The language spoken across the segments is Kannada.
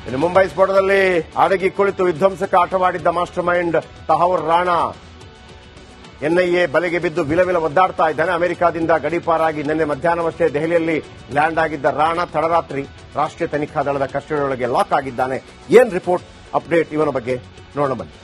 ಇನ್ನು ಮುಂಬೈ ಸ್ಫೋಟದಲ್ಲಿ ಅಡಗಿ ಕುಳಿತು ವಿಧ್ವಂಸಕ ಆಟವಾಡಿದ್ದ ಮಾಸ್ಟರ್ ಮೈಂಡ್ ತಹೌರ್ ರಾಣಾ ಎನ್ಐಎ ಬಲೆಗೆ ಬಿದ್ದು ವಿಲವಿಲ ಒದ್ದಾಡ್ತಾ ಇದ್ದಾನೆ. ಅಮೆರಿಕಾದಿಂದ ಗಡೀಪಾರಾಗಿ ನಿನ್ನೆ ಮಧ್ಯಾಹ್ನವಷ್ಟೇ ದೆಹಲಿಯಲ್ಲಿ ಲ್ಯಾಂಡ್ ಆಗಿದ್ದ ರಾಣಾ ತಡರಾತ್ರಿ ರಾಷ್ಟ್ರೀಯ ತನಿಖಾ ದಳದ ಕಸ್ಟಡಿಯೊಳಗೆ ಲಾಕ್ ಆಗಿದ್ದಾನೆ. ಏನ್ ರಿಪೋರ್ಟ್ ಅಪ್ಡೇಟ್ ಇವನ ಬಗ್ಗೆ ನೋಡೋಣ ಬನ್ನಿ.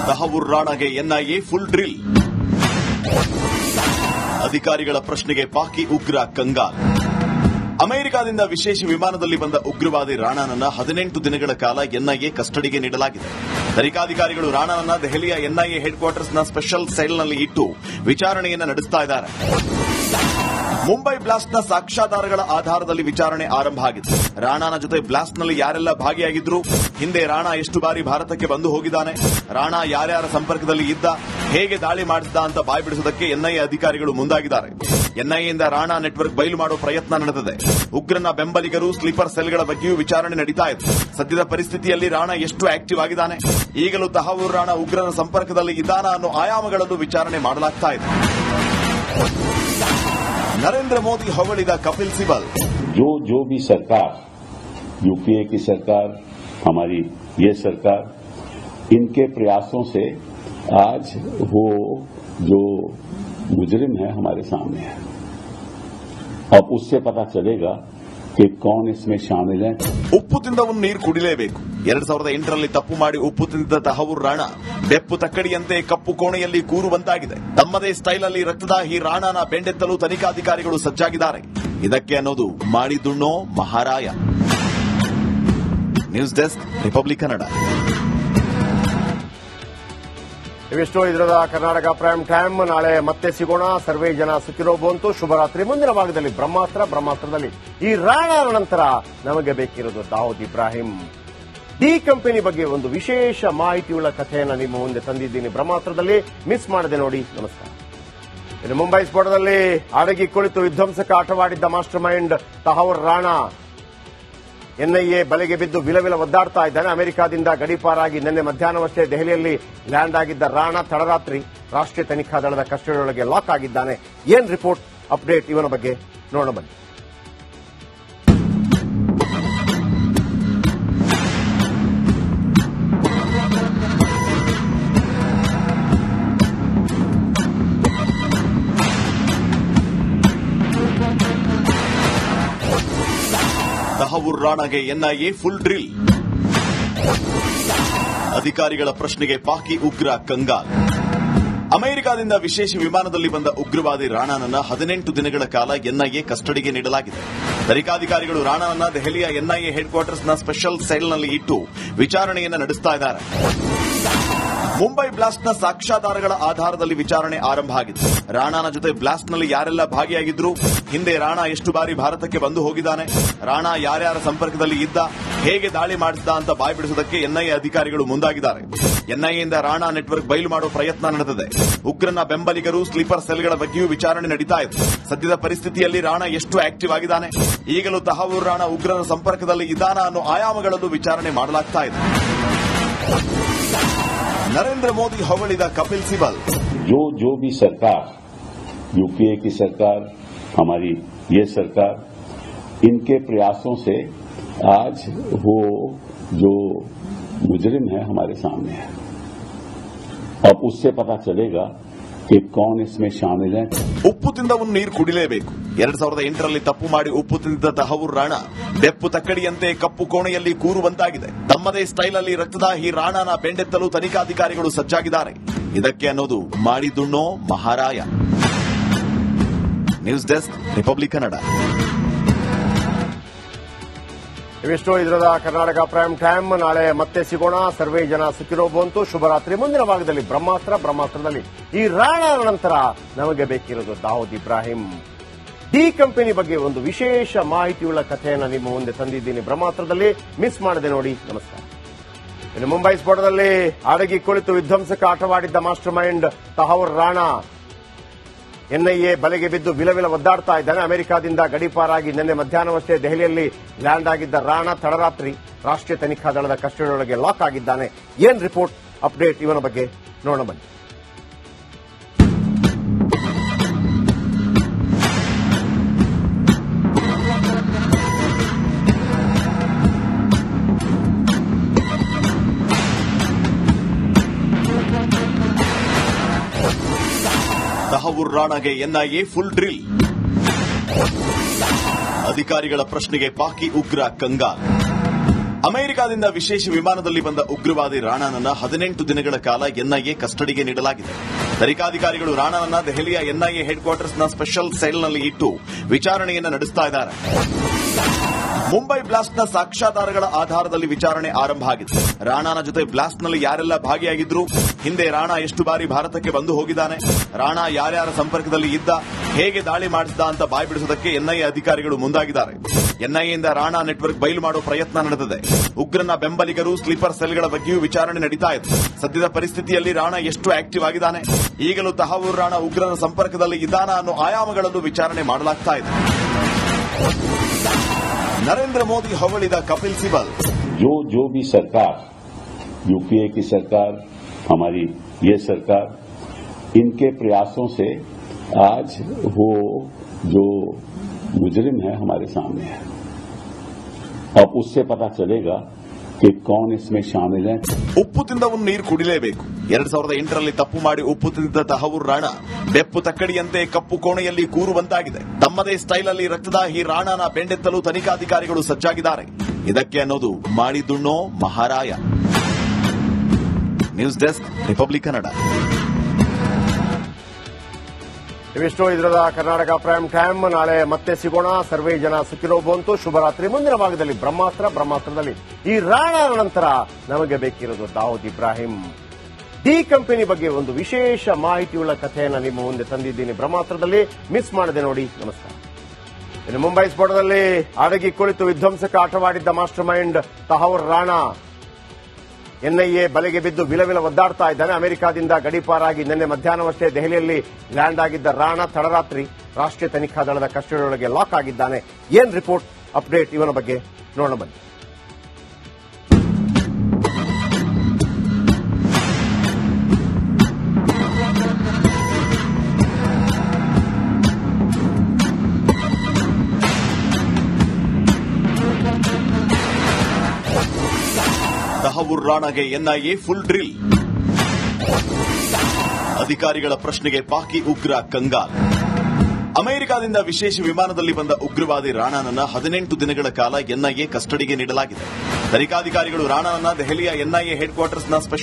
ತಹೌರ್ ರಾಣಾಗೆ ಎನ್ಐಎ ಫುಲ್ ಡ್ರಿಲ್. ಅಧಿಕಾರಿಗಳ ಪ್ರಶ್ನೆಗೆ ಪಾಕಿ ಉಗ್ರ ಕಂಗಾಲ್. ಅಮೆರಿಕಾದಿಂದ ವಿಶೇಷ ವಿಮಾನದಲ್ಲಿ ಬಂದ ಉಗ್ರವಾದಿ ರಾಣಾನನ್ನ 18 ದಿನಗಳ ಕಾಲ ಎನ್ಐಎ ಕಸ್ಟಡಿಗೆ ನೀಡಲಾಗಿದೆ. ತನಿಖಾಧಿಕಾರಿಗಳು ರಾಣಾನನ್ನ ದೆಹಲಿಯ ಎನ್ಐಎ ಹೆಡ್ ಕ್ವಾರ್ಟರ್ಸ್ನ ಸ್ಪೆಷಲ್ ಸೆಲ್ನಲ್ಲಿ ಇಟ್ಟು ವಿಚಾರಣೆಯನ್ನು ನಡೆಸ್ತಾ ಇದ್ದಾರೆ. ಮುಂಬೈ ಬ್ಲಾಸ್ಟ್ನ ಸಾಕ್ಷ್ಯಾಧಾರಗಳ ಆಧಾರದಲ್ಲಿ ವಿಚಾರಣೆ ಆರಂಭ ಆಗಿದೆ. ರಾಣಾನ ಜೊತೆ ಬ್ಲಾಸ್ಟ್ನಲ್ಲಿ ಯಾರೆಲ್ಲ ಭಾಗಿಯಾಗಿದ್ರು, ಹಿಂದೆ ರಾಣಾ ಎಷ್ಟು ಬಾರಿ ಭಾರತಕ್ಕೆ ಬಂದು ಹೋಗಿದ್ದಾನೆ, ರಾಣಾ ಯಾರ್ಯಾರ ಸಂಪರ್ಕದಲ್ಲಿ ಇದ್ದ, ಹೇಗೆ ದಾಳಿ ಮಾಡಿದ್ದ ಅಂತ ಬಾಯ್ಬಿಡಿಸೋದಕ್ಕೆ ಎನ್ಐಎ ಅಧಿಕಾರಿಗಳು ಮುಂದಾಗಿದ್ದಾರೆ. ಎನ್ಐಎಯಿಂದ ರಾಣಾ ನೆಟ್ವರ್ಕ್ ಬಯಲು ಮಾಡೋ ಪ್ರಯತ್ನ ನಡೆದಿದೆ. ಉಗ್ರನ ಬೆಂಬಲಿಗರು, ಸ್ಲೀಪರ್ ಸೆಲ್ಗಳ ಬಗ್ಗೆಯೂ ವಿಚಾರಣೆ ನಡೀತಾ ಇದೆ. ಸದ್ಯದ ಪರಿಸ್ಥಿತಿಯಲ್ಲಿ ರಾಣಾ ಎಷ್ಟು ಆಕ್ಟಿವ್ ಆಗಿದ್ದಾನೆ, ಈಗಲೂ ತಹೌರ್ ರಾಣಾ ಉಗ್ರನ ಸಂಪರ್ಕದಲ್ಲಿ ಇದ್ದಾನ ಅನ್ನೋ ಆಯಾಮಗಳಲ್ಲೂ ವಿಚಾರಣೆ ಮಾಡಲಾಗ್ತಾ ಇದೆ. नरेंद्र मोदी ಹೊಗಳಿದ कपिल सिब्बल. जो भी सरकार, यूपीए की सरकार, हमारी ये सरकार, इनके प्रयासों से आज वो जो मुजरिम है हमारे सामने है. अब उससे पता चलेगा कि कौन इसमें शामिल है. ಉಪ್ಪು ತಿಂದವನು ನೀರು ಕುಡಿಲೇಬೇಕು. 2008ರಲ್ಲಿ ತಪ್ಪು ಮಾಡಿ ಉಪ್ಪು ತಿಂದಿದ್ದ ತಹೌರ್ ರಾಣಾ ಬೆಪ್ಪು ತಕ್ಕಡಿಯಂತೆ ಕಪ್ಪು ಕೋಣೆಯಲ್ಲಿ ಕೂರುವಂತಾಗಿದೆ. ತಮ್ಮದೇ ಸ್ಟೈಲಲ್ಲಿ ರಕ್ತದಾಹಿ ರಾಣಾನ ಬೆಂಡೆತ್ತಲು ತನಿಖಾಧಿಕಾರಿಗಳು ಸಜ್ಜಾಗಿದ್ದಾರೆ. ಇದಕ್ಕೆ ಅನ್ನೋದು ಮಾಡಿದುಣ್ಣೋ ಮಹಾರಾಯ. News desk, republic Kannada. ಇವಿಷ್ಟು ಇದರದ ಕರ್ನಾಟಕ ಪ್ರೈಮ್ ಟೈಮ್. ನಾಳೆ ಮತ್ತೆ ಸಿಗೋಣ. ಸರ್ವೇ ಜನ ಸುಖಿರೋ ಬಂತು. ಶುಭರಾತ್ರಿ. ಮುಂದಿನ ಭಾಗದಲ್ಲಿ ಬ್ರಹ್ಮಾಸ್ತ್ರದಲ್ಲಿ ಈ ರಾಣಾನ ನಂತರ ನಮಗೆ ಬೇಕಿರೋದು ದಾವೂದ್ ಇಬ್ರಾಹಿಂ. ಡಿ ಕಂಪನಿ ಬಗ್ಗೆ ಒಂದು ವಿಶೇಷ ಮಾಹಿತಿಯುಳ್ಳ ಕಥೆಯನ್ನು ನಿಮ್ಮ ಮುಂದೆ ತಂದಿದ್ದೀನಿ. ಬ್ರಹ್ಮಾಸ್ತ್ರದಲ್ಲಿ ಮಿಸ್ ಮಾಡದೆ ನೋಡಿ. ನಮಸ್ಕಾರ. ಇನ್ನು ಮುಂಬೈ ಸ್ಫೋಟದಲ್ಲಿ ಅಡಗಿ ಕುಳಿತು ವಿಧ್ವಂಸಕ ಆಟವಾಡಿದ್ದ ಮಾಸ್ಟರ್ ಮೈಂಡ್ ತಹೌರ್ ರಾಣಾ ಎನ್ಐಎ ಬಲೆಗೆ ಬಿದ್ದು ವಿಲವಿಲ ಒದ್ದಾಡ್ತಾ ಇದ್ದಾನೆ. ಅಮೆರಿಕಾದಿಂದ ಗಡೀಪಾರಾಗಿ ನಿನ್ನೆ ಮಧ್ಯಾಹ್ನವಷ್ಟೇ ದೆಹಲಿಯಲ್ಲಿ ಲ್ಯಾಂಡ್ ಆಗಿದ್ದ ರಾಣಾ ತಡರಾತ್ರಿ ರಾಷ್ಟ್ರೀಯ ತನಿಖಾ ದಳದ ಕಸ್ಟಡಿಯೊಳಗೆ ಲಾಕ್ ಆಗಿದ್ದಾನೆ. ಏನ್ ರಿಪೋರ್ಟ್ ಅಪ್ಡೇಟ್ ಇವನ ಬಗ್ಗೆ ನೋಡೋಣ ಬನ್ನಿ. ತಹೌರ್ ರಾಣಾಗೆ ಎನ್ಐಎ ಫುಲ್ ಡ್ರಿಲ್. ಅಧಿಕಾರಿಗಳ ಪ್ರಶ್ನೆಗೆ ಪಾಕಿ ಉಗ್ರ ಕಂಗಾಲ್. ಅಮೆರಿಕಾದಿಂದ ವಿಶೇಷ ವಿಮಾನದಲ್ಲಿ ಬಂದ ಉಗ್ರವಾದಿ ರಾಣಾನನ್ನ 18 ದಿನಗಳ ಕಾಲ ಎನ್ಐಎ ಕಸ್ಟಡಿಗೆ ನೀಡಲಾಗಿದೆ. ತನಿಖಾಧಿಕಾರಿಗಳು ರಾಣಾನನ್ನ ದೆಹಲಿಯ ಎನ್ಐಎ ಹೆಡ್ ಕ್ವಾರ್ಟರ್ಸ್ನ ಸ್ಪೆಷಲ್ ಸೆಲ್ನಲ್ಲಿ ಇಟ್ಟು ವಿಚಾರಣೆಯನ್ನು ನಡೆಸ್ತಾ ಇದ್ದಾರೆ. ಮುಂಬೈ ಬ್ಲಾಸ್ಟ್ನ ಸಾಕ್ಷ್ಯಾಧಾರಗಳ ಆಧಾರದಲ್ಲಿ ವಿಚಾರಣೆ ಆರಂಭ ಆಗಿದೆ. ರಾಣಾನ ಜೊತೆ ಬ್ಲಾಸ್ಟ್ನಲ್ಲಿ ಯಾರೆಲ್ಲ ಭಾಗಿಯಾಗಿದ್ರು, ಹಿಂದೆ ರಾಣಾ ಎಷ್ಟು ಬಾರಿ ಭಾರತಕ್ಕೆ ಬಂದು ಹೋಗಿದ್ದಾನೆ, ರಾಣಾ ಯಾರ್ಯಾರ ಸಂಪರ್ಕದಲ್ಲಿ ಇದ್ದ, ಹೇಗೆ ದಾಳಿ ಮಾಡಿದ್ದ ಅಂತ ಬಾಯ್ಬಿಡಿಸೋದಕ್ಕೆ ಎನ್ಐಎ ಅಧಿಕಾರಿಗಳು ಮುಂದಾಗಿದ್ದಾರೆ. ಎನ್ಐಎಯಿಂದ ರಾಣಾ ನೆಟ್ವರ್ಕ್ ಬಯಲು ಮಾಡೋ ಪ್ರಯತ್ನ ನಡೆದಿದೆ. ಉಗ್ರನ ಬೆಂಬಲಿಗರು, ಸ್ಲೀಪರ್ ಸೆಲ್ಗಳ ಬಗ್ಗೆಯೂ ವಿಚಾರಣೆ ನಡೀತಾ ಇದೆ. ಸದ್ಯದ ಪರಿಸ್ಥಿತಿಯಲ್ಲಿ ರಾಣಾ ಎಷ್ಟು ಆಕ್ಟಿವ್ ಆಗಿದ್ದಾನೆ, ಈಗಲೂ ತಹೌರ್ ರಾಣಾ ಉಗ್ರನ ಸಂಪರ್ಕದಲ್ಲಿ ಇದ್ದಾನ ಅನ್ನೋ ಆಯಾಮಗಳಲ್ಲೂ ವಿಚಾರಣೆ ಮಾಡಲಾಗ್ತಾ ಇದೆ. नरेंद्र मोदी ಹೊಗಳಿದ कपिल सिब्बल. जो भी सरकार, यूपीए की सरकार, हमारी ये सरकार, इनके प्रयासों से आज वो जो मुजरिम है हमारे सामने है. अब उससे पता चलेगा कि कौन इसमें शामिल है. ಉಪ್ಪು ತಿಂದವನು ನೀರು ಕುಡಿಲೇಬೇಕು. 2008ರಲ್ಲಿ ತಪ್ಪು ಮಾಡಿ ಉಪ್ಪು ತಿಂದಿದ್ದ ತಹೌರ್ ರಾಣಾ ಬೆಪ್ಪು ತಕ್ಕಡಿಯಂತೆ ಕಪ್ಪು ಕೋಣೆಯಲ್ಲಿ ಕೂರುವಂತಾಗಿದೆ. ತಮ್ಮದೇ ಸ್ಟೈಲಲ್ಲಿ ರಕ್ತದಾಹಿ ರಾಣಾನ ಬೆಂಡೆತ್ತಲು ತನಿಖಾಧಿಕಾರಿಗಳು ಸಜ್ಜಾಗಿದ್ದಾರೆ. ಇದಕ್ಕೆ ಅನ್ನೋದು ಮಾಡಿದುಣ್ಣೋ ಮಹಾರಾಯ. News desk, republic Kannada. ಇವಿಷ್ಟು ಇದರದ ಕರ್ನಾಟಕ ಪ್ರೈಮ್ ಟೈಮ್. ನಾಳೆ ಮತ್ತೆ ಸಿಗೋಣ. ಸರ್ವೇ ಜನ ಸುಖಿರೋ ಬಂತು. ಶುಭರಾತ್ರಿ. ಮುಂದಿನ ಭಾಗದಲ್ಲಿ ಬ್ರಹ್ಮಾಸ್ತ್ರದಲ್ಲಿ ಈ ರಾಣಾನ ನಂತರ ನಮಗೆ ಬೇಕಿರೋದು ದಾವೂದ್ ಇಬ್ರಾಹಿಂ. ಡಿ ಕಂಪನಿ ಬಗ್ಗೆ ಒಂದು ವಿಶೇಷ ಮಾಹಿತಿಯುಳ್ಳ ಕಥೆಯನ್ನು ನಿಮ್ಮ ಮುಂದೆ ತಂದಿದ್ದೀನಿ. ಬ್ರಹ್ಮಾಸ್ತ್ರದಲ್ಲಿ ಮಿಸ್ ಮಾಡದೆ ನೋಡಿ. ನಮಸ್ಕಾರ. ಇನ್ನು ಮುಂಬೈ ಸ್ಫೋಟದಲ್ಲಿ ಅಡಗಿ ಕುಳಿತು ವಿಧ್ವಂಸಕ ಆಟವಾಡಿದ್ದ ಮಾಸ್ಟರ್ ಮೈಂಡ್ ತಹೌರ್ ರಾಣಾ ಎನ್ಐಎ ಬಲೆಗೆ ಬಿದ್ದು ವಿಲವಿಲ ಒದ್ದಾಡ್ತಾ ಇದ್ದಾನೆ. ಅಮೆರಿಕದಿಂದ ಗಡೀಪಾರಾಗಿ ನಿನ್ನೆ ಮಧ್ಯಾಹ್ನವಷ್ಟೇ ದೆಹಲಿಯಲ್ಲಿ ಲ್ಯಾಂಡ್ ಆಗಿದ್ದ ರಾಣಾ ತಡರಾತ್ರಿ ರಾಷ್ಟ್ರೀಯ ತನಿಖಾ ದಳದ ಕಸ್ಟಡಿಯೊಳಗೆ ಲಾಕ್ ಆಗಿದ್ದಾನೆ. ಏನ್ ರಿಪೋರ್ಟ್ ಅಪ್ಡೇಟ್ ಇವನ ಬಗ್ಗೆ ನೋಡೋಣ ಬನ್ನಿ. ತಹವೂರ್ ರಾಣಾಗೆ ಎನ್ಐಎ ಫುಲ್ ಡ್ರಿಲ್. ಅಧಿಕಾರಿಗಳ ಪ್ರಶ್ನೆಗೆ ಪಾಕಿ ಉಗ್ರ ಕಂಗಾಲ್. ಅಮೆರಿಕದಿಂದ ವಿಶೇಷ ವಿಮಾನದಲ್ಲಿ ಬಂದ ಉಗ್ರವಾದಿ ರಾಣಾನನ್ನ 18 ದಿನಗಳ ಕಾಲ ಎನ್ಐಎ ಕಸ್ಟಡಿಗೆ ನೀಡಲಾಗಿದೆ. ತನಿಖಾಧಿಕಾರಿಗಳು ರಾಣಾನನ್ನ ದೆಹಲಿಯ ಎನ್ಐಎ ಹೆಡ್ ಕ್ವಾರ್ಟರ್ಸ್ನ ಸ್ಪೆಷಲ್ ಸೆಲ್ನಲ್ಲಿ ಇಟ್ಟು ವಿಚಾರಣೆಯನ್ನು ನಡೆಸ್ತಾ ಇದ್ದಾರೆ. ಮುಂಬೈ ಬ್ಲಾಸ್ಟ್ನ ಸಾಕ್ಷ್ಯಾಧಾರಗಳ ಆಧಾರದಲ್ಲಿ ವಿಚಾರಣೆ ಆರಂಭ ಆಗಿದೆ. ರಾಣಾನ ಜೊತೆ ಬ್ಲಾಸ್ಟ್ನಲ್ಲಿ ಯಾರೆಲ್ಲ ಭಾಗಿಯಾಗಿದ್ರು, ಹಿಂದೆ ರಾಣಾ ಎಷ್ಟು ಬಾರಿ ಭಾರತಕ್ಕೆ ಬಂದು ಹೋಗಿದ್ದಾನೆ, ರಾಣಾ ಯಾರ್ಯಾರ ಸಂಪರ್ಕದಲ್ಲಿ ಇದ್ದ, ಹೇಗೆ ದಾಳಿ ಮಾಡಿಸಿದ ಅಂತ ಬಾಯ್ಬಿಡಿಸೋದಕ್ಕೆ ಎನ್ಐಎ ಅಧಿಕಾರಿಗಳು ಮುಂದಾಗಿದ್ದಾರೆ. ಎನ್ಐಎಯಿಂದ ರಾಣಾ ನೆಟ್ವರ್ಕ್ ಬಯಲು ಮಾಡೋ ಪ್ರಯತ್ನ ನಡೆದಿದೆ. ಉಗ್ರನ ಬೆಂಬಲಿಗರು, ಸ್ಲೀಪರ್ ಸೆಲ್ಗಳ ಬಗ್ಗೆಯೂ ವಿಚಾರಣೆ ನಡೀತಾ ಇದೆ. ಸದ್ಯದ ಪರಿಸ್ಥಿತಿಯಲ್ಲಿ ರಾಣಾ ಎಷ್ಟು ಆಕ್ಟಿವ್ ಆಗಿದ್ದಾನೆ, ಈಗಲೂ ತಹವೂರ್ ರಾಣಾ ಉಗ್ರನ ಸಂಪರ್ಕದಲ್ಲಿ ಇದ್ದಾನ ಅನ್ನೋ ಆಯಾಮಗಳನ್ನು ವಿಚಾರಣೆ ಮಾಡಲಾಗ್ತಾ ಇದೆ. नरेंद्र मोदी ಹೊಗಳಿದ कपिल सिब्बल. जो भी सरकार, यूपीए की सरकार, हमारी ये सरकार, इनके प्रयासों से आज वो जो मुजरिम है हमारे सामने है. अब उससे पता चलेगा कि कौन इसमें शामिल है. ಉಪ್ಪು ತಿಂದವನು ನೀರು ಕುಡಿಲೇಬೇಕು. 2008ರಲ್ಲಿ ತಪ್ಪು ಮಾಡಿ ಉಪ್ಪು ತಿಂದಿದ್ದ ತಹವೂರ್ ರಾಣಾ ಬೆಪ್ಪು ತಕ್ಕಡಿಯಂತೆ ಕಪ್ಪು ಕೋಣೆಯಲ್ಲಿ ಕೂರುವಂತಾಗಿದೆ. ತಮ್ಮದೇ ಸ್ಟೈಲಲ್ಲಿ ರಕ್ತದಾಹಿ ರಾಣಾನ ಬೆಂಡೆತ್ತಲು ತನಿಖಾಧಿಕಾರಿಗಳು ಸಜ್ಜಾಗಿದ್ದಾರೆ. ಇದಕ್ಕೆ ಅನ್ನೋದು ಮಾಡಿದುಣ್ಣೋ ಮಹಾರಾಯ. News desk, republic Kannada. ಇವಿಷ್ಟು ಇದರದ ಕರ್ನಾಟಕ ಪ್ರೈಮ್ ಟೈಮ್. ನಾಳೆ ಮತ್ತೆ ಸಿಗೋಣ. ಸರ್ವೇ ಜನ ಸುಖಿನೋ ಭವಂತು. ಶುಭರಾತ್ರಿ. ಮುಂದಿನ ಭಾಗದಲ್ಲಿ ಬ್ರಹ್ಮಾಸ್ತ್ರದಲ್ಲಿ ಈ ರಾಣಾನ ನಂತರ ನಮಗೆ ಬೇಕಿರೋದು ದಾವೂದ್ ಇಬ್ರಾಹಿಂ. ಡಿ ಕಂಪನಿ ಬಗ್ಗೆ ಒಂದು ವಿಶೇಷ ಮಾಹಿತಿಯುಳ್ಳ ಕಥೆಯನ್ನು ನಿಮ್ಮ ಮುಂದೆ ತಂದಿದ್ದೀನಿ ಬ್ರಹ್ಮಾಸ್ತ್ರದಲ್ಲಿ. ಮಿಸ್ ಮಾಡದೆ ನೋಡಿ. ನಮಸ್ಕಾರ. ಇನ್ನು ಮುಂಬೈ ಸ್ಫೋಟದಲ್ಲಿ ಅಡಗಿ ಕುಳಿತು ವಿಧ್ವಂಸಕ ಆಟವಾಡಿದ್ದ master mind Tahawwur Rana NIA ಬಲೆಗೆ ಬಿದ್ದು ವಿಲವಿಲ ಒದ್ದಾಡ್ತಾ ಇದ್ದಾನೆ. ಅಮೆರಿಕದಿಂದ ಗಡೀಪಾರಾಗಿ ನಿನ್ನೆ ಮಧ್ಯಾಹ್ನವಷ್ಟೇ ದೆಹಲಿಯಲ್ಲಿ ಲ್ಯಾಂಡ್ ಆಗಿದ್ದ ರಾಣಾ ತಡರಾತ್ರಿ ರಾಷ್ಟ್ರೀಯ ತನಿಖಾ ದಳದ ಕಸ್ಟಡಿಯೊಳಗೆ ಲಾಕ್ ಆಗಿದ್ದಾನೆ. ಏನ್ ರಿಪೋರ್ಟ್ ಅಪ್ಡೇಟ್ ಇವನ ಬಗ್ಗೆ ನೋಡೋಣ ಬನ್ನಿ. ತಹವೂರ್ ರಾಣಾಗೆ ಎನ್ಐಎ ಫುಲ್ ಡ್ರಿಲ್. ಅಧಿಕಾರಿಗಳ ಪ್ರಶ್ನೆಗೆ ಪಾಕಿ ಉಗ್ರ ಕಂಗಾಲ್. ಅಮೆರಿಕದಿಂದ ವಿಶೇಷ ವಿಮಾನದಲ್ಲಿ ಬಂದ ಉಗ್ರವಾದಿ ರಾಣಾನನ್ನ 18 ದಿನಗಳ ಕಾಲ ಎನ್ಐಎ ಕಸ್ಟಡಿಗೆ ನೀಡಲಾಗಿದೆ. ತನಿಖಾಧಿಕಾರಿಗಳು ರಾಣಾನನ್ನ ದೆಹಲಿಯ ಎನ್ಐಎ ಹೆಡ್ ಕ್ವಾರ್ಟರ್ಸ್ನ ಸ್ಪೆಷಲ್